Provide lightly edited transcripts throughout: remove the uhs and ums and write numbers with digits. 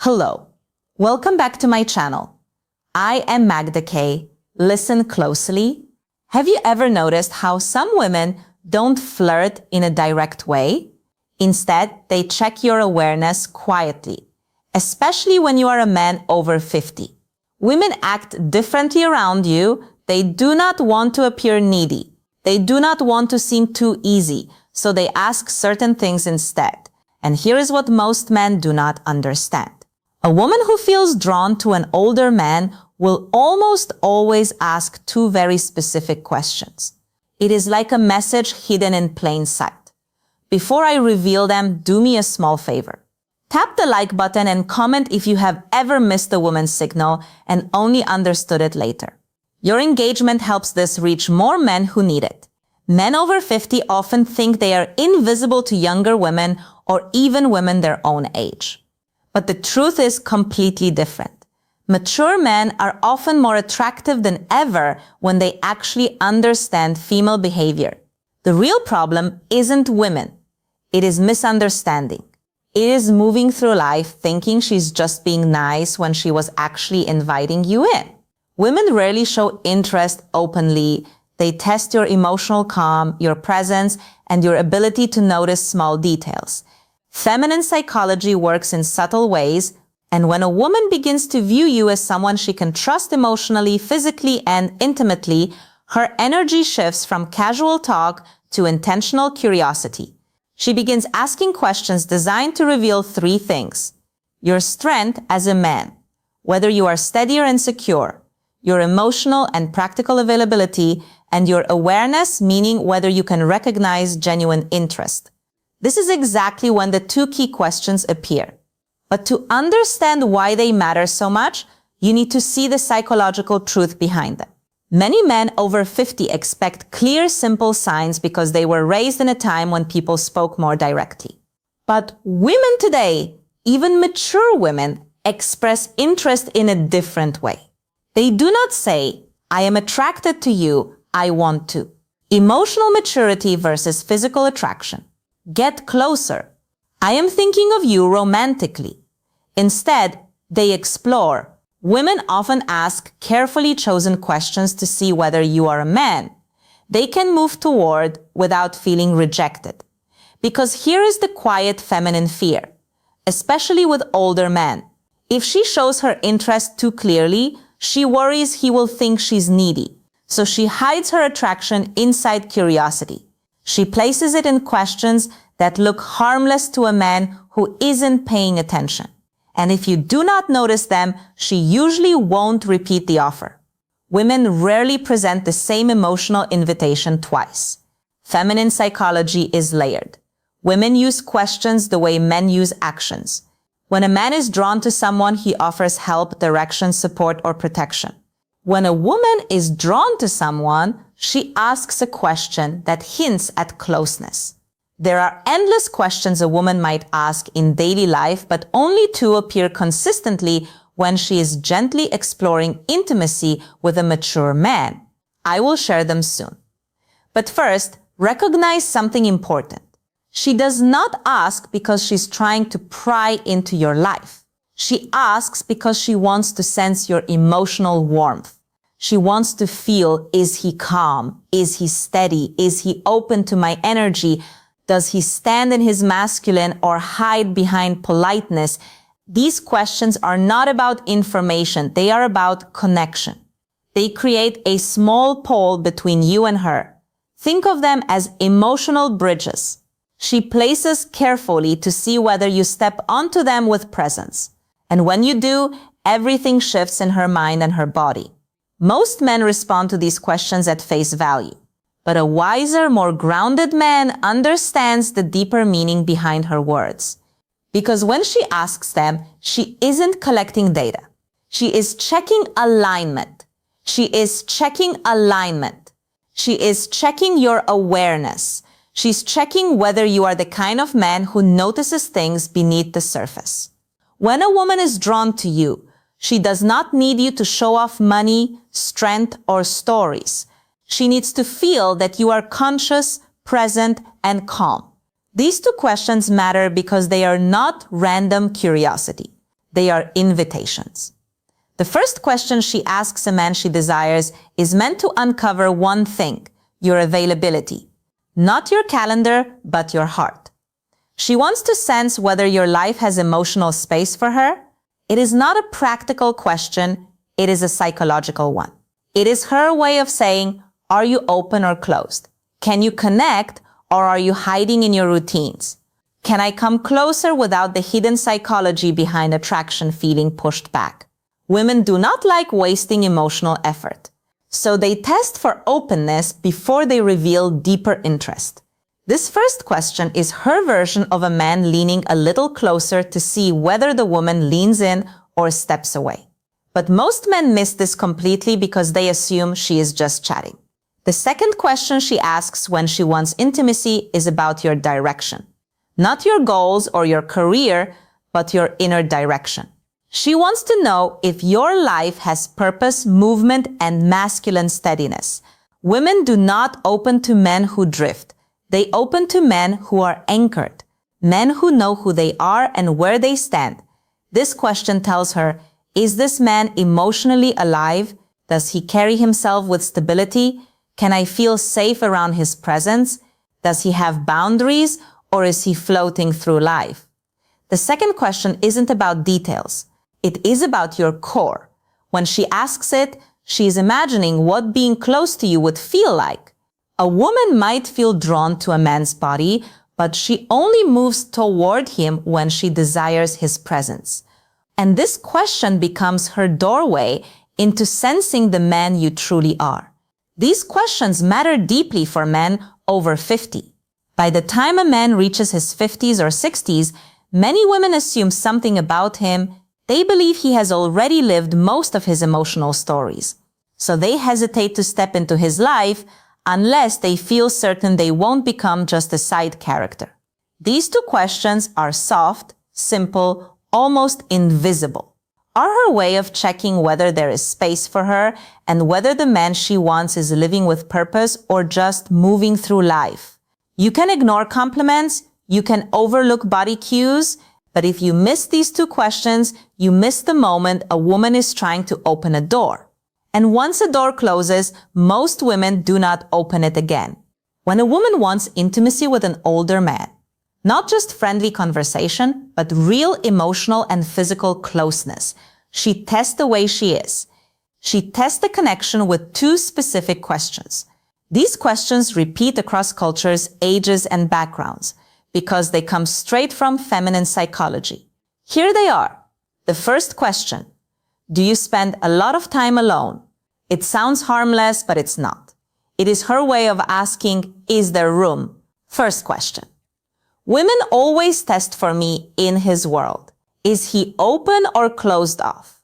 Hello, welcome back to my channel. I am Magda K. Listen closely. Have you ever noticed how some women don't flirt in a direct way? Instead, they check your awareness quietly, especially when you are a man over 50. Women act differently around you. They do not want to appear needy. They do not want to seem too easy, so they ask certain things instead. And here is what most men do not understand. A woman who feels drawn to an older man will almost always ask two very specific questions. It is like a message hidden in plain sight. Before I reveal them, do me a small favor. Tap the like button and comment if you have ever missed a woman's signal and only understood it later. Your engagement helps this reach more men who need it. Men over 50 often think they are invisible to younger women or even women their own age. But the truth is completely different. Mature men are often more attractive than ever when they actually understand female behavior. The real problem isn't women. It is misunderstanding. It is moving through life thinking she's just being nice when she was actually inviting you in. Women rarely show interest openly. They test your emotional calm, your presence, and your ability to notice small details. Feminine psychology works in subtle ways, and when a woman begins to view you as someone she can trust emotionally, physically, and intimately, her energy shifts from casual talk to intentional curiosity. She begins asking questions designed to reveal three things: your strength as a man, whether you are steady or insecure, your emotional and practical availability, and your awareness, meaning whether you can recognize genuine interest. This is exactly when the two key questions appear. But to understand why they matter so much, you need to see the psychological truth behind them. Many men over 50 expect clear, simple signs because they were raised in a time when people spoke more directly. But women today, even mature women, express interest in a different way. They do not say, "I am attracted to you, I want to." Emotional maturity versus physical attraction. Get closer. I am thinking of you romantically. Instead, they explore. Women often ask carefully chosen questions to see whether you are a man they can move toward without feeling rejected. Because here is the quiet feminine fear, especially with older men. If she shows her interest too clearly, she worries he will think she's needy. So she hides her attraction inside curiosity. She places it in questions that look harmless to a man who isn't paying attention. And if you do not notice them, she usually won't repeat the offer. Women rarely present the same emotional invitation twice. Feminine psychology is layered. Women use questions the way men use actions. When a man is drawn to someone, he offers help, direction, support, or protection. When a woman is drawn to someone, she asks a question that hints at closeness. There are endless questions a woman might ask in daily life, but only two appear consistently when she is gently exploring intimacy with a mature man. I will share them soon. But first, recognize something important. She does not ask because she's trying to pry into your life. She asks because she wants to sense your emotional warmth. She wants to feel, is he calm? Is he steady? Is he open to my energy? Does he stand in his masculine or hide behind politeness? These questions are not about information. They are about connection. They create a small pole between you and her. Think of them as emotional bridges. She places carefully to see whether you step onto them with presence. And when you do, everything shifts in her mind and her body. Most men respond to these questions at face value. But a wiser, more grounded man understands the deeper meaning behind her words. Because when she asks them, she isn't collecting data. She is checking alignment. She is checking alignment. She is checking your awareness. She's checking whether you are the kind of man who notices things beneath the surface. When a woman is drawn to you, she does not need you to show off money, strength, or stories. She needs to feel that you are conscious, present, and calm. These two questions matter because they are not random curiosity. They are invitations. The first question she asks a man she desires is meant to uncover one thing, your availability. Not your calendar, but your heart. She wants to sense whether your life has emotional space for her. It is not a practical question, it is a psychological one. It is her way of saying, are you open or closed? Can you connect, or are you hiding in your routines? Can I come closer without the hidden psychology behind attraction feeling pushed back? Women do not like wasting emotional effort, so they test for openness before they reveal deeper interest. This first question is her version of a man leaning a little closer to see whether the woman leans in or steps away. But most men miss this completely because they assume she is just chatting. The second question she asks when she wants intimacy is about your direction. Not your goals or your career, but your inner direction. She wants to know if your life has purpose, movement, and masculine steadiness. Women do not open to men who drift. They open to men who are anchored, men who know who they are and where they stand. This question tells her, is this man emotionally alive? Does he carry himself with stability? Can I feel safe around his presence? Does he have boundaries, or is he floating through life? The second question isn't about details. It is about your core. When she asks it, she is imagining what being close to you would feel like. A woman might feel drawn to a man's body, but she only moves toward him when she desires his presence. And this question becomes her doorway into sensing the man you truly are. These questions matter deeply for men over 50. By the time a man reaches his 50s or 60s, many women assume something about him. They believe he has already lived most of his emotional stories. So they hesitate to step into his life unless they feel certain they won't become just a side character. These two questions are soft, simple, almost invisible. Are her way of checking whether there is space for her and whether the man she wants is living with purpose or just moving through life. You can ignore compliments, you can overlook body cues, but if you miss these two questions, you miss the moment a woman is trying to open a door. And once a door closes, most women do not open it again. When a woman wants intimacy with an older man, not just friendly conversation, but real emotional and physical closeness, she tests the way she is. She tests the connection with two specific questions. These questions repeat across cultures, ages, and backgrounds because they come straight from feminine psychology. Here they are. The first question: do you spend a lot of time alone? It sounds harmless, but it's not. It is her way of asking, is there room? First question. Women always test for me in his world. Is he open or closed off?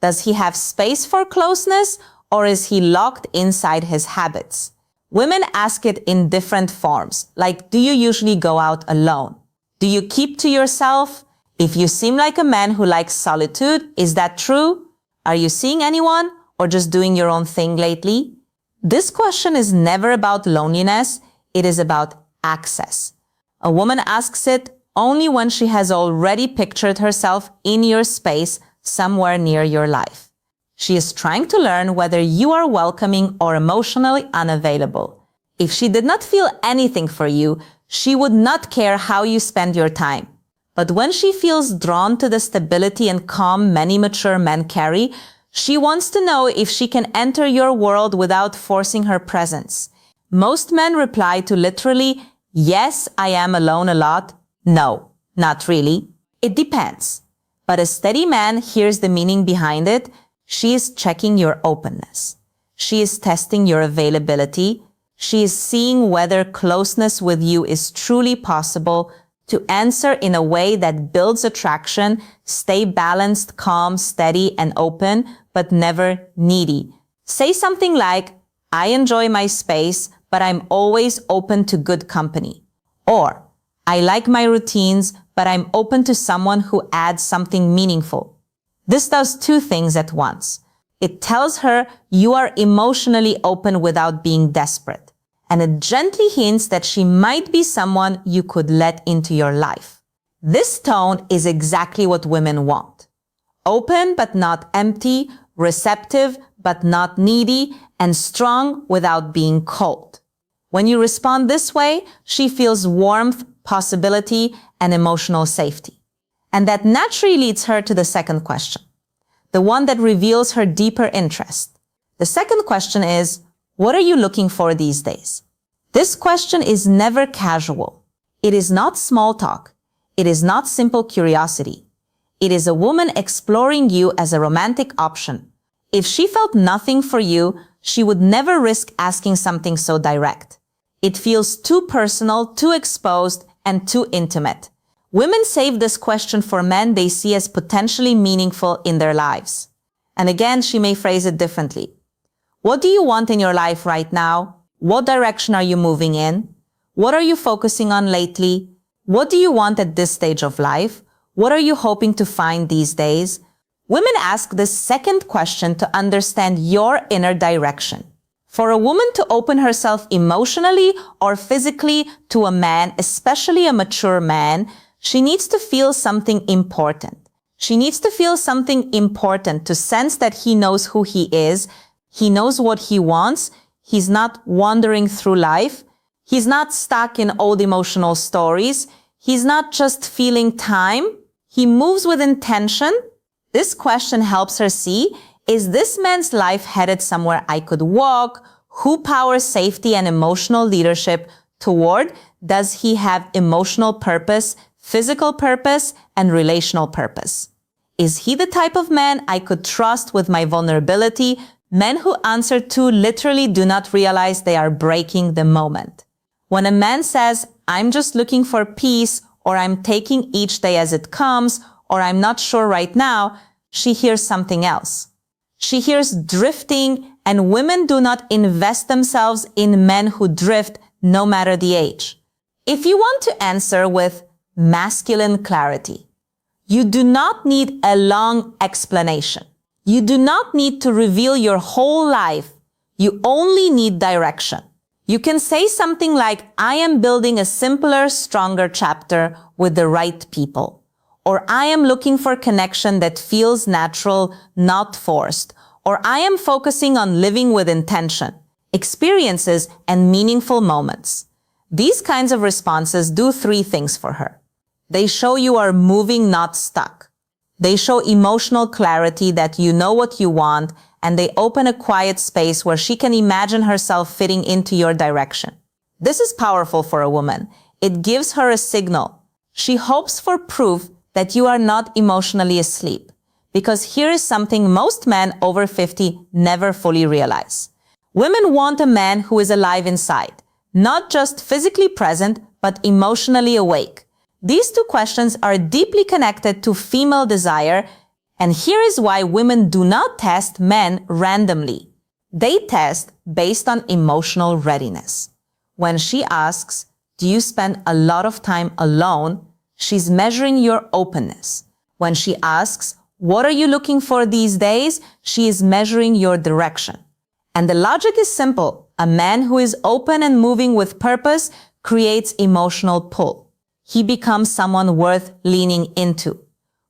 Does he have space for closeness, or is he locked inside his habits? Women ask it in different forms, like, do you usually go out alone? Do you keep to yourself? If you seem like a man who likes solitude, is that true? Are you seeing anyone or just doing your own thing lately? This question is never about loneliness. It is about access. A woman asks it only when she has already pictured herself in your space somewhere near your life. She is trying to learn whether you are welcoming or emotionally unavailable. If she did not feel anything for you, she would not care how you spend your time. But when she feels drawn to the stability and calm many mature men carry, she wants to know if she can enter your world without forcing her presence. Most men reply to literally, yes, I am alone a lot. No, not really. It depends. But a steady man hears the meaning behind it. She is checking your openness. She is testing your availability. She is seeing whether closeness with you is truly possible. To answer in a way that builds attraction, stay balanced, calm, steady, and open, but never needy. Say something like, I enjoy my space, but I'm always open to good company. Or, I like my routines, but I'm open to someone who adds something meaningful. This does two things at once. It tells her you are emotionally open without being desperate. And it gently hints that she might be someone you could let into your life. This tone is exactly what women want. Open but not empty, receptive but not needy, and strong without being cold. When you respond this way, she feels warmth, possibility, and emotional safety. And that naturally leads her to the second question, the one that reveals her deeper interest. The second question is, what are you looking for these days? This question is never casual. It is not small talk. It is not simple curiosity. It is a woman exploring you as a romantic option. If she felt nothing for you, she would never risk asking something so direct. It feels too personal, too exposed, and too intimate. Women save this question for men they see as potentially meaningful in their lives. And again, she may phrase it differently. What do you want in your life right now? What direction are you moving in? What are you focusing on lately? What do you want at this stage of life? What are you hoping to find these days? Women ask this second question to understand your inner direction. For a woman to open herself emotionally or physically to a man, especially a mature man, she needs to feel something important. She needs to feel something important to sense that he knows who he is. He knows what he wants. He's not wandering through life. He's not stuck in old emotional stories. He's not just feeling time. He moves with intention. This question helps her see, is this man's life headed somewhere I could walk? Who powers safety and emotional leadership toward? Does he have emotional purpose, physical purpose, and relational purpose? Is he the type of man I could trust with my vulnerability? Men who answer to literally do not realize they are breaking the moment. When a man says, I'm just looking for peace, or I'm taking each day as it comes, or I'm not sure right now, she hears something else. She hears drifting, and women do not invest themselves in men who drift no matter the age. If you want to answer with masculine clarity, you do not need a long explanation. You do not need to reveal your whole life. You only need direction. You can say something like, I am building a simpler, stronger chapter with the right people. Or I am looking for connection that feels natural, not forced. Or I am focusing on living with intention, experiences, and meaningful moments. These kinds of responses do three things for her. They show you are moving, not stuck. They show emotional clarity that you know what you want, and they open a quiet space where she can imagine herself fitting into your direction. This is powerful for a woman. It gives her a signal. She hopes for proof that you are not emotionally asleep. Because here is something most men over 50 never fully realize. Women want a man who is alive inside, not just physically present, but emotionally awake. These two questions are deeply connected to female desire, and here is why women do not test men randomly. They test based on emotional readiness. When she asks, do you spend a lot of time alone? She's measuring your openness. When she asks, what are you looking for these days? She is measuring your direction. And the logic is simple. A man who is open and moving with purpose creates emotional pull. He becomes someone worth leaning into.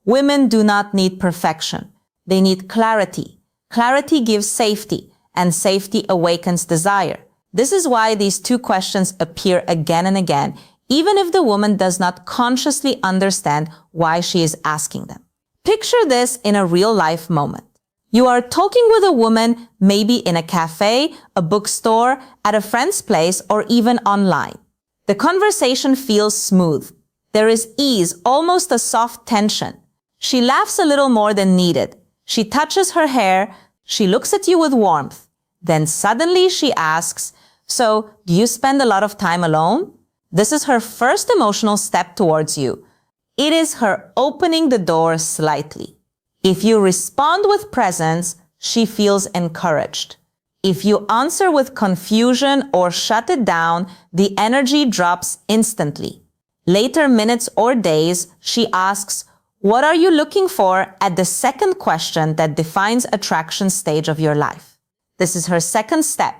Women do not need perfection. They need clarity. Clarity gives safety, and safety awakens desire. This is why these two questions appear again and again, even if the woman does not consciously understand why she is asking them. Picture this in a real-life moment. You are talking with a woman, maybe in a cafe, a bookstore, at a friend's place, or even online. The conversation feels smooth. There is ease, almost a soft tension. She laughs a little more than needed. She touches her hair. She looks at you with warmth. Then suddenly she asks, so, do you spend a lot of time alone? This is her first emotional step towards you. It is her opening the door slightly. If you respond with presence, she feels encouraged. If you answer with confusion or shut it down, the energy drops instantly. Later minutes or days, she asks, what are you looking for at the second question that defines attraction stage of your life? This is her second step.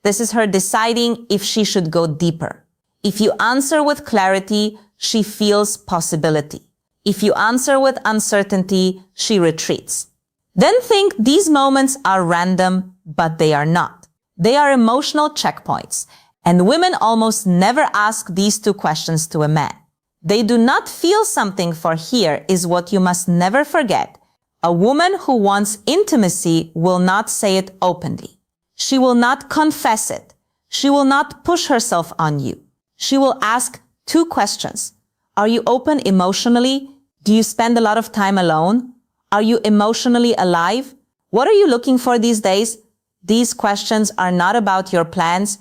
This is her deciding if she should go deeper. If you answer with clarity, she feels possibility. If you answer with uncertainty, she retreats. Then think these moments are random, but they are not. They are emotional checkpoints, and women almost never ask these two questions to a man. They do not feel something, for here is what you must never forget. A woman who wants intimacy will not say it openly. She will not confess it. She will not push herself on you. She will ask two questions. Are you open emotionally? Do you spend a lot of time alone? Are you emotionally alive? What are you looking for these days? These questions are not about your plans.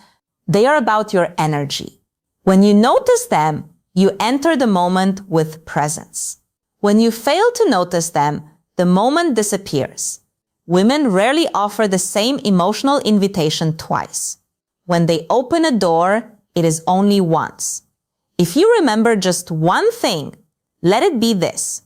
They are about your energy. When you notice them, you enter the moment with presence. When you fail to notice them, the moment disappears. Women rarely offer the same emotional invitation twice. When they open a door, it is only once. If you remember just one thing, let it be this.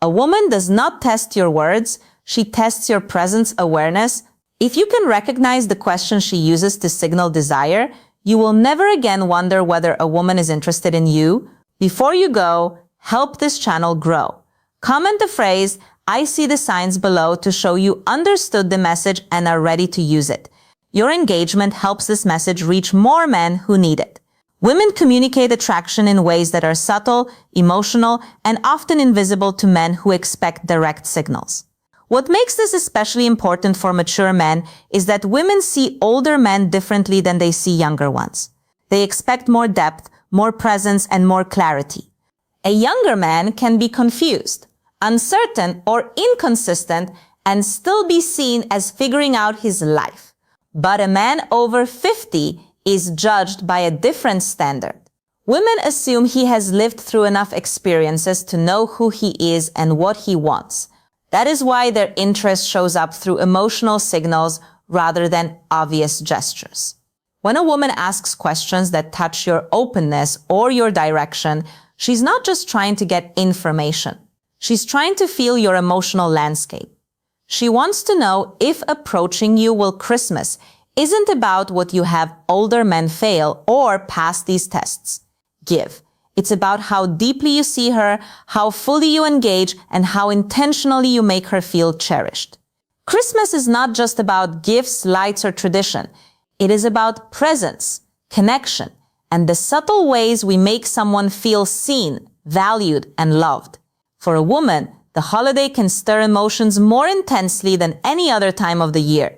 A woman does not test your words, she tests your presence awareness. If you can recognize the question she uses to signal desire, you will never again wonder whether a woman is interested in you. Before you go, help this channel grow. Comment the phrase, "I see the signs below," to show you understood the message and are ready to use it. Your engagement helps this message reach more men who need it. Women communicate attraction in ways that are subtle, emotional, and often invisible to men who expect direct signals. What makes this especially important for mature men is that women see older men differently than they see younger ones. They expect more depth, more presence, and more clarity. A younger man can be confused, uncertain, or inconsistent and still be seen as figuring out his life. But a man over 50 is judged by a different standard. Women assume he has lived through enough experiences to know who he is and what he wants. That is why their interest shows up through emotional signals rather than obvious gestures. When a woman asks questions that touch your openness or your direction, she's not just trying to get information. She's trying to feel your emotional landscape. She wants to know if approaching you will Christmas isn't about what you have older men fail or pass these tests. Give. It's about how deeply you see her, how fully you engage, and how intentionally you make her feel cherished. Christmas is not just about gifts, lights, or tradition. It is about presence, connection, and the subtle ways we make someone feel seen, valued, and loved. For a woman, the holiday can stir emotions more intensely than any other time of the year.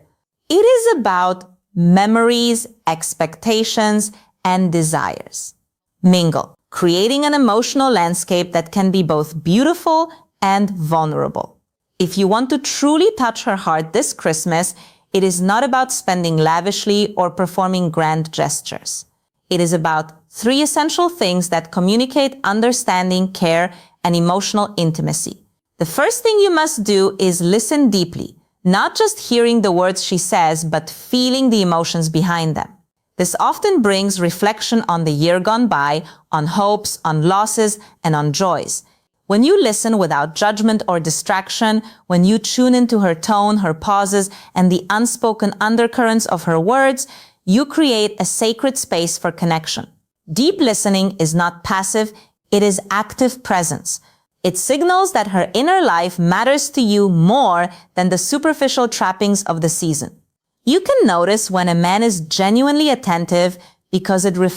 It is about memories, expectations, and desires. Mingle, creating an emotional landscape that can be both beautiful and vulnerable. If you want to truly touch her heart this Christmas, it is not about spending lavishly or performing grand gestures. It is about 3 essential things that communicate understanding, care, and emotional intimacy. The first thing you must do is listen deeply, not just hearing the words she says, but feeling the emotions behind them. This often brings reflection on the year gone by, on hopes, on losses, and on joys. When you listen without judgment or distraction, when you tune into her tone, her pauses, and the unspoken undercurrents of her words, you create a sacred space for connection. Deep listening is not passive, it is active presence. It signals that her inner life matters to you more than the superficial trappings of the season. You can notice when a man is genuinely attentive because it reflects